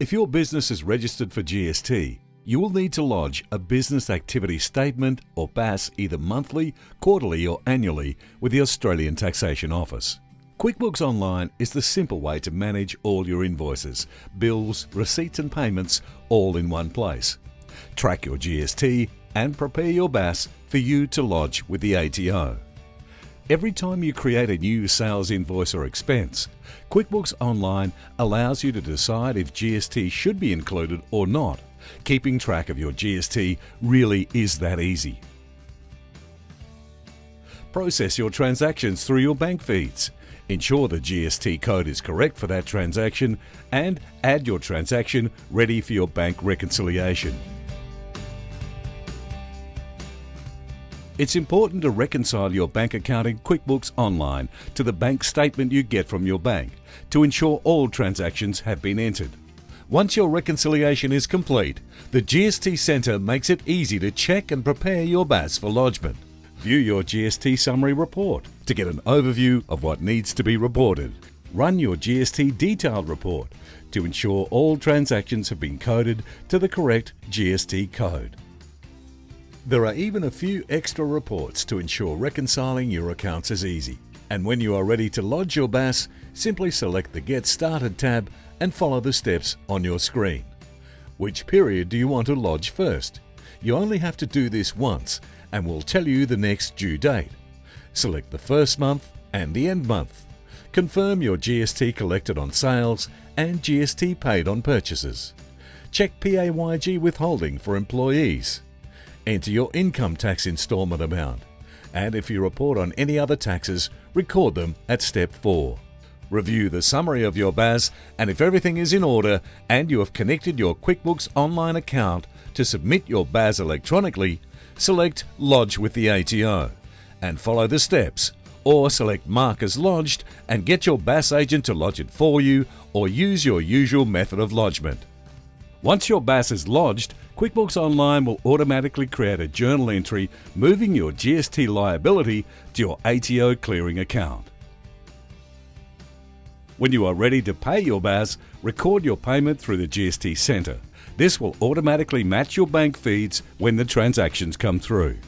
If your business is registered for GST, you will need to lodge a Business Activity Statement or BAS either monthly, quarterly or annually with the Australian Taxation Office. QuickBooks Online is the simple way to manage all your invoices, bills, receipts and payments all in one place. Track your GST and prepare your BAS for you to lodge with the ATO. Every time you create a new sales invoice or expense, QuickBooks Online allows you to decide if GST should be included or not. Keeping track of your GST really is that easy. Process your transactions through your bank feeds. Ensure the GST code is correct for that transaction and add your transaction ready for your bank reconciliation. It's important to reconcile your bank account in QuickBooks Online to the bank statement you get from your bank to ensure all transactions have been entered. Once your reconciliation is complete, the GST Centre makes it easy to check and prepare your BAS for lodgement. View your GST summary report to get an overview of what needs to be reported. Run your GST detailed report to ensure all transactions have been coded to the correct GST code. There are even a few extra reports to ensure reconciling your accounts is easy. And when you are ready to lodge your BAS, simply select the Get Started tab and follow the steps on your screen. Which period do you want to lodge first? You only have to do this once and we'll tell you the next due date. Select the first month and the end month. Confirm your GST collected on sales and GST paid on purchases. Check PAYG withholding for employees. Enter your income tax instalment amount. And if you report on any other taxes, record them at step 4. Review the summary of your BAS, and if everything is in order and you have connected your QuickBooks Online account to submit your BAS electronically, select Lodge with the ATO and follow the steps, or select Mark as lodged and get your BAS agent to lodge it for you, or use your usual method of lodgement. Once your BAS is lodged, QuickBooks Online will automatically create a journal entry moving your GST liability to your ATO clearing account. When you are ready to pay your BAS, record your payment through the GST Centre. This will automatically match your bank feeds when the transactions come through.